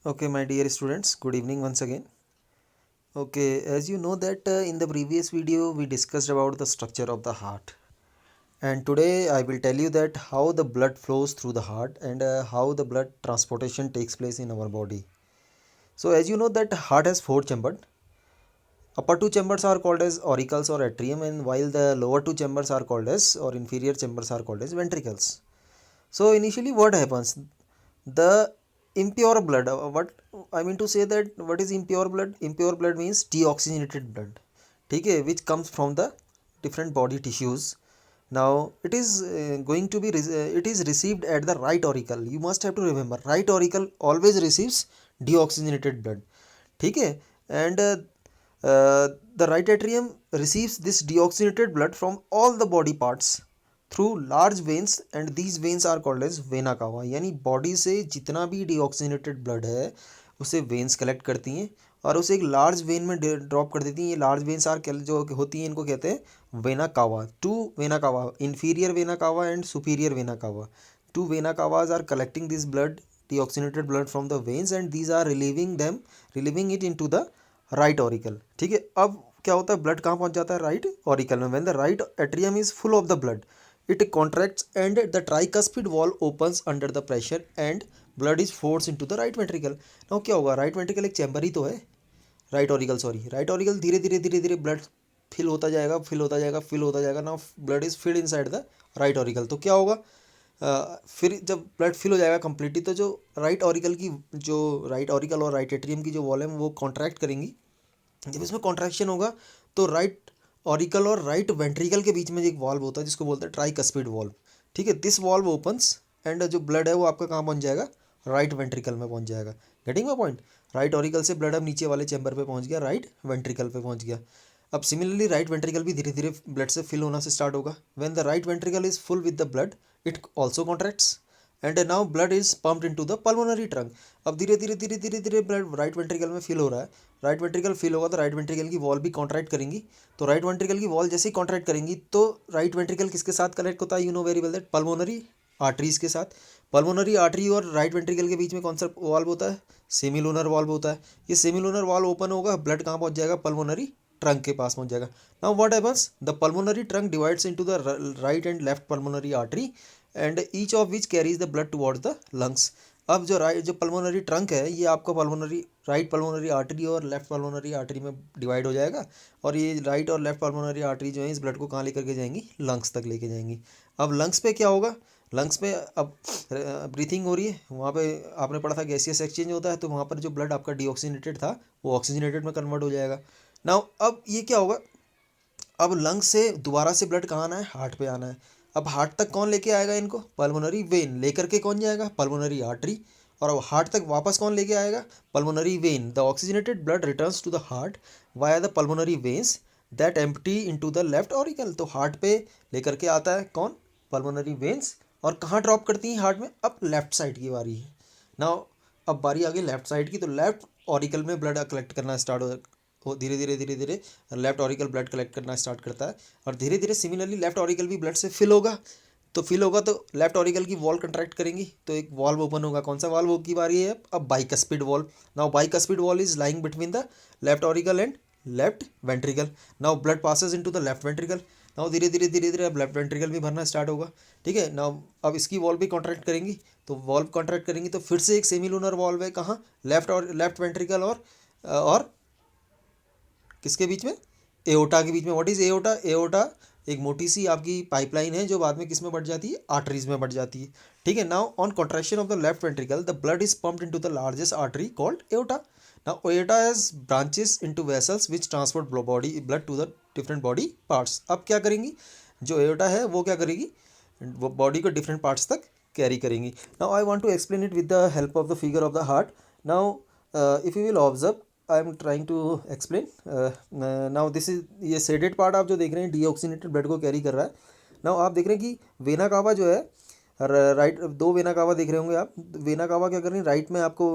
Okay, my dear students, good evening once again. Okay, as you know that in the previous video we discussed about the structure of the heart, and today I will tell you that how the blood flows through the heart and how the blood transportation takes place in our body. So as you know that heart has four chambers. Upper two chambers are called as auricles or atrium, and while the lower two chambers are called as or inferior chambers are called as ventricles. So initially what happens? The impure blood, what I mean to say that what is impure blood? Impure blood means deoxygenated blood, ठीक है, which comes from the different body tissues. Now it is going to be it is received at the right auricle. You must have to remember, right auricle always receives deoxygenated blood, ठीक है. And the right atrium receives this deoxygenated blood from all the body parts through large veins, and these veins are called as vena cava. यानी body से जितना भी deoxygenated blood है उसे veins collect करती हैं और उसे एक लार्ज वेन में ड्रॉप कर देती हैं. ये लार्ज वेन्स आर जो होती हैं इनको कहते हैं vena cava. Two vena cava, inferior vena cava and superior vena cava. Two vena cavas are collecting this blood, deoxygenated blood from the veins, and these are relieving it into the right auricle. ठीक है, अब क्या होता है, blood कहाँ पहुँच जाता है, राइट ऑरिकल में. When the right atrium is full of the blood, it contracts and the tricuspid wall opens under the pressure and blood is forced into the right ventricle. now क्या होगा, right ventricle एक chamber ही तो है, right auricle sorry, right auricle धीरे धीरे धीरे धीरे ब्लड फिल होता जाएगा, फिल होता जाएगा, फिल होता जाएगा. Now blood is filled inside the right auricle. तो क्या होगा, फिर जब ब्लड फिल हो जाएगा कम्प्लीटली तो जो राइट ऑरिकल की, जो राइट ऑरिकल और राइट एट्रियम की जो वॉल है वो कॉन्ट्रैक्ट करेंगी. जब इसमें कॉन्ट्रैक्शन होगा तो राइट ऑरिकल और राइट वेंट्रिकल के बीच में एक वॉल्व होता है जिसको बोलते हैं ट्राइकस्पिड वॉल्व. ठीक है, दिस वॉल्व ओपन्स एंड जो ब्लड है वो आपका कहाँ पहुँच जाएगा, राइट वेंट्रिकल में पहुँच जाएगा. Getting my point. Right auricle से ब्लड अब नीचे वाले चैम्बर पे पहुँच गया, राइट वेंट्रिकल पे पहुँच गया. अब सिमिलरली राइट वेंट्रिकल भी धीरे धीरे ब्लड से फिल होना से स्टार्ट होगा. When the right ventricle is full with the blood it also contracts and now blood is pumped into the pulmonary trunk. अब धीरे धीरे धीरे धीरे धीरे ब्लड राइट वेंट्रिकल में फिल हो रहा है. राइट वेंट्रिकल फिल होगा तो राइट वेंट्रिकल की वॉल भी कॉन्ट्रैक्ट करेंगी. तो राइट वेंट्रिकल की वॉल जैसे ही कॉन्ट्रैक्ट करेंगी तो राइट वेंट्रिकल किसके साथ कनेक्ट होता है, you know very well that pulmonary arteries के साथ. पल्मोनरी आर्टरी और राइट वेंट्रिकल के बीच में कौन सा वॉल्व होता है, सेमिलूनर वॉल्व होता है. ये सेमिलूनर वॉल्व ओपन होगा, ब्लड कहाँ पहुँच जाएगा, पल्मोनरी ट्रंक के पास पहुँच जाएगा. Now what happens, the pulmonary trunk divides into the right and left pulmonary artery and each of which carries the blood towards the lungs. अब जो पल्मोनरी ट्रंक है ये आपको राइट पल्मोनरी आर्टरी और left pulmonary artery में divide हो जाएगा और ये राइट और लेफ्ट पल्मोनरी आर्टरी जो है इस ब्लड को कहाँ लेकर के जाएंगी, लंग्स तक लेके जाएंगी. अब लंग्स पे क्या होगा, लंग्स पे अब ब्रीथिंग हो रही है, वहाँ पे आपने पढ़ा था गैसियस एक्सचेंज होता है, तो वहाँ पर जो ब्लड आपका डीऑक्सीनेटेड था वो ऑक्सीजनेटेड में कन्वर्ट हो जाएगा. नाउ अब ये क्या होगा, अब लंग्स से दोबारा से ब्लड कहाँ आना है, हार्ट पे आना है. अब हार्ट तक कौन लेके आएगा इनको, पल्मोनरी वेन लेकर के कौन जाएगा, पल्मोनरी आर्टरी. और अब हार्ट तक वापस कौन लेके आएगा, pulmonary vein. The oxygenated blood returns to the heart via the pulmonary veins that empty into the left auricle. तो हार्ट पे लेकर के आता है कौन, पल्मोनरी वेन्स. और कहाँ ड्रॉप करती हैं, हार्ट में. अब लेफ्ट साइड की बारी है. नाउ अब बारी आ गई लेफ्ट साइड की, तो लेफ्ट ऑरिकल में ब्लड कलेक्ट करना स्टार्ट हो धीरे धीरे धीरे धीरे लेफ्ट ऑरिकल ब्लड कलेक्ट करना स्टार्ट करता है और धीरे धीरे सिमिलरली लेफ्ट ऑरिकल भी ब्लड से फिल होगा. तो फिल होगा तो लेफ्ट ऑरिकल की वॉल कंट्रैक्ट करेंगी तो एक वॉल्व ओपन होगा. कौन सा वॉल्व की बारी है, अब bicuspid valve. Now bicuspid valve is lying between the left auricle and left ventricle. Now blood passes into the left ventricle. Now धीरे धीरे धीरे धीरे अब लेफ्ट वेंट्रिकल भी भरना स्टार्ट होगा. ठीक है, नाउ अब इसकी वॉल भी कॉन्ट्रैक्ट करेंगी. तो वॉल्व कॉन्ट्रैक्ट करेंगी तो फिर से एक सेमिलूनर वॉल्व है कहाँ, लेफ्ट वेंट्रिकल और किसके बीच में, एओटा के बीच में. व्हाट इज एओटा, एओटा एक मोटी सी आपकी पाइपलाइन है जो बाद में किस में बढ़ जाती है, आर्टरीज में बढ़ जाती है. ठीक है, now on contraction of the left ventricle the blood is pumped into the largest artery called aorta. Now aorta has branches into vessels which transport body blood to the different body parts. अब क्या करेंगी, जो aorta है वो क्या करेगी, वो body को डिफरेंट पार्ट्स तक कैरी करेंगी. Now I want to explain it with the help of the figure of the heart. Now if you will observe I am trying to explain. Now this is, ये shaded part आप जो देख रहे हैं deoxygenated blood को carry कर रहा है. नाउ आप देख रहे हैं कि वेना कावा जो है, राइट दो वेना कावा देख रहे होंगे आप. वेना कावा क्या कर रही है, राइट में आपको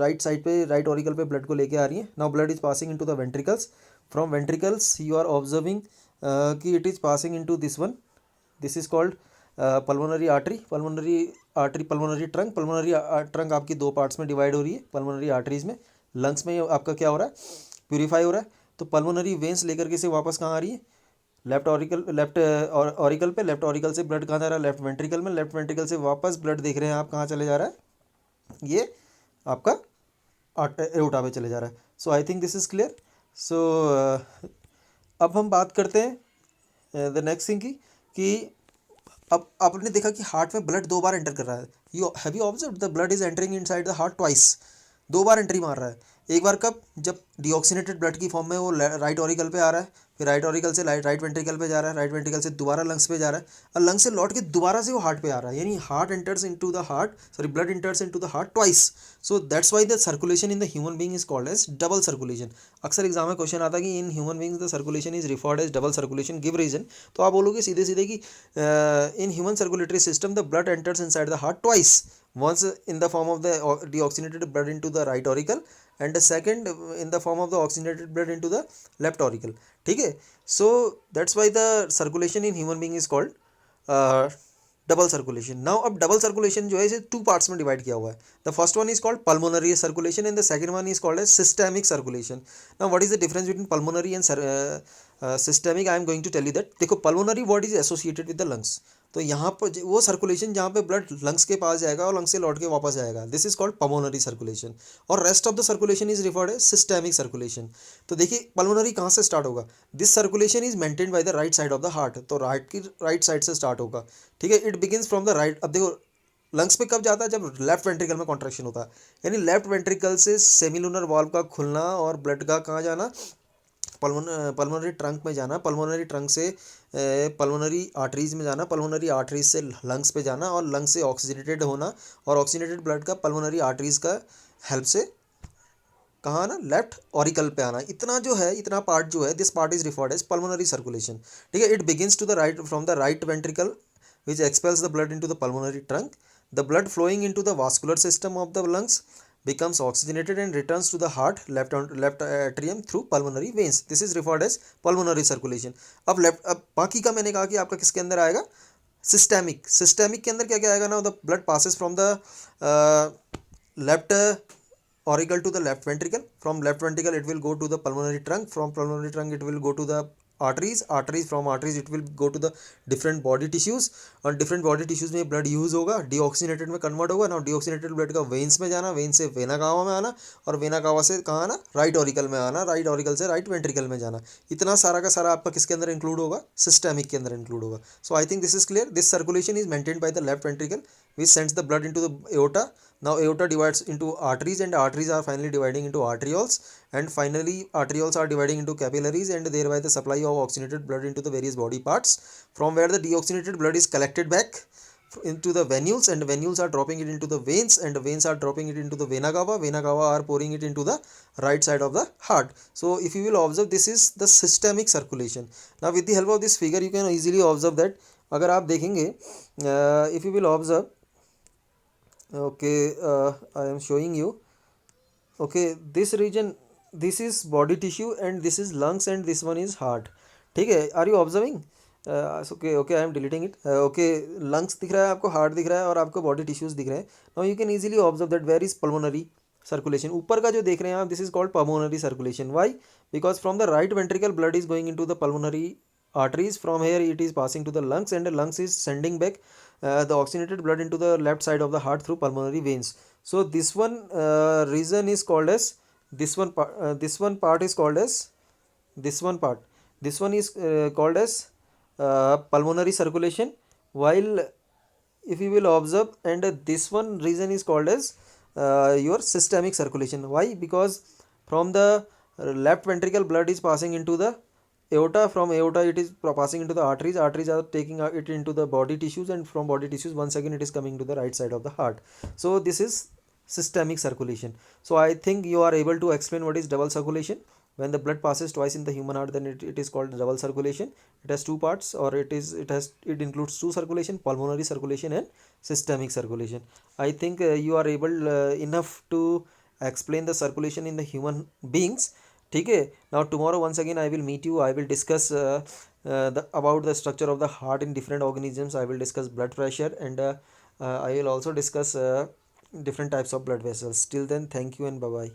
राइट साइड पे राइट ऑरिकल पे ब्लड को लेके आ रही है. Now blood is passing into the ventricles. From ventricles you are observing कि it is passing into this one, this is called pulmonary artery, pulmonary trunk. Pulmonary trunk आपकी दो पार्ट्स में डिवाइड हो रही है, पल्मोनरी आर्टरीज में। Lungs में आपका क्या हो रहा है, प्यूरीफाई हो रहा है। तो पल्मोनरी वेंस लेकर के से वापस कहाँ आ रही है, लेफ्ट ऑरिकल पे। लेफ्ट ऑरिकल से ब्लड कहाँ जा रहा है, लेफ्ट वेंट्रिकल में। लेफ्ट वेंट्रिकल से वापस ब्लड देख रहे हैं आप कहाँ चले जा रहा है, ये आपका एओर्टा पे चले जा रहा है। So I think this is clear. So अब हम बात करते हैं द नेक्स्ट थिंग की, कि अब आपने देखा कि हार्ट में ब्लड दो बार एंटर कर रहा है। You have you observe the blood is entering inside the heart twice, दो बार एंट्री मार रहा है। एक बार कब, जब डीऑक्सीनेटेड ब्लड की फॉर्म में वो राइट ऑरिकल पे आ रहा है, फिर राइट ऑरिकल से राइट वेंट्रिकल पे जा रहा है, राइट वेंट्रिकल से दोबारा लंग्स पे जा रहा है, और लंग्स से लौट के दोबारा से वो हार्ट पे आ रहा है। यानी heart enters into the heart, sorry blood enters into the heart twice. So that's why the circulation in the human being is called as double circulation. अक्सर एग्जाम में क्वेश्चन आता है कि in human beings the circulation is referred as double circulation, give reason. तो आप बोलोगे सीधे सीधे कि in human circulatory system the blood enters inside the heart twice, once in the form of the deoxygenated blood into the right auricle, and the second in the form of the oxygenated blood into the left auricle. ठीक है, so that's why the circulation in human being is called double circulation. Now अब double circulation जो है इसे two parts में divide किया हुआ है। The first one is called pulmonary circulation and the second one is called as systemic circulation. Now what is the difference between pulmonary and systemic, I am going to tell you that. देखो, pulmonary word is associated with the lungs, तो यहाँ पर वो circulation जहाँ पे blood lungs के पास जाएगा और लंग्स से लौट के वापस जाएगा, this is called pulmonary circulation. और rest of the circulation is referred as systemic circulation. तो देखिए पल्मोनरी कहाँ से स्टार्ट होगा, this circulation is maintained by the right side of the heart, तो राइट साइड से स्टार्ट होगा। ठीक है, it begins from the right. अब देखो लंग्स पे कब जाता है, जब लेफ्ट वेंट्रिकल में कॉन्ट्रैक्शन होता है, यानी लेफ्ट वेंट्रिकल से सेमिलुनर वाल्व का खुलना और ब्लड का कहाँ जाना, पल्मोनरी ट्रंक में जाना, पल्मोनरी ट्रंक से पल्मोनरी आर्टरीज में जाना, पल्मोनरी आर्टरीज से लंग्स पे जाना, और लंग्स से ऑक्सीजनेटेड होना, और ऑक्सीजनेटेड ब्लड का पल्मोनरी आर्टरीज का हेल्प से कहाँ आना, लेफ्ट ऑरिकल पे आना। इतना जो है, इतना पार्ट जो है, this part is referred as pulmonary circulation. ठीक है, it begins to the right from the right ventricle which expels the blood into the pulmonary trunk. The blood flowing into the vascular system of the lungs becomes oxygenated and returns to the heart left atrium through pulmonary veins. This is referred as pulmonary circulation. अब बाकी का मैंने कहा कि आपका किसके अंदर आएगा, सिस्टेमिक के अंदर क्या क्या आएगा ना, the blood passes from the left auricle to the left ventricle, from left ventricle it will go to the pulmonary trunk, from pulmonary trunk it will go to the arteries, from arteries it will go to the different body tissues, और different body tissues में blood use होगा, deoxygenated में convert होगा। ना deoxygenated blood का veins में जाना, when से वेना कावा में आना, और वेना कावा से कहाँ आना, राइट ऑरिकल में आना, राइट ऑरिकल से राइट वेंट्रिकल में जाना। इतना सारा का सारा आपका किसके अंदर इंक्लूड होगा, सिस्टेमिक के अंदर इंक्लूड होगा। So I think this is clear. This circulation is maintained by the left ventricle which sends the blood into the aorta. Now aorta divides into arteries, and arteries are finally dividing into arterioles, and finally arterioles are dividing into capillaries, and thereby the supply of oxygenated blood into the various body parts, from where the deoxygenated blood is collected back into the venules, and venules are dropping it into the veins, and the veins are dropping it into the vena cava are pouring it into the right side of the heart. So if you will observe, this is the systemic circulation. Now with the help of this figure you can easily observe that, अगर आप देखेंगे, if you will observe, okay, I am showing you, okay, this region, this is body tissue and this is lungs and this one is heart. ठीक है, are you observing, okay I am deleting it. Okay, lungs दिख रहा है आपको, heart दिख रहा है, और आपको बॉडी टिश्यूज दिख रहे हैं। Now you can easily observe that where is pulmonary circulation. ऊपर का जो देख रहे हैं आप, this is called pulmonary circulation. Why, because from the right ventricle blood is going into the pulmonary arteries, from here it is passing to the lungs, and the lungs is sending back the oxygenated blood into the left side of the heart through pulmonary veins. So this one region is called as, this one part is called as, this one is called as pulmonary circulation, while if you will observe, and this one region is called as your systemic circulation. Why, because from the left ventricle blood is passing into the aorta, from aorta it is passing into the arteries are taking it into the body tissues, and from body tissues once again it is coming to the right side of the heart. So this is systemic circulation. So I think you are able to explain what is double circulation. When the blood passes twice in the human heart, then it is called double circulation. It has two parts, or it includes two circulation, pulmonary circulation and systemic circulation. I think you are able enough to explain the circulation in the human beings. ठीक है, now tomorrow once again I will meet you, I will discuss about the structure of the heart in different organisms. I will discuss blood pressure, and I will also discuss different types of blood vessels. Till then, thank you and bye bye.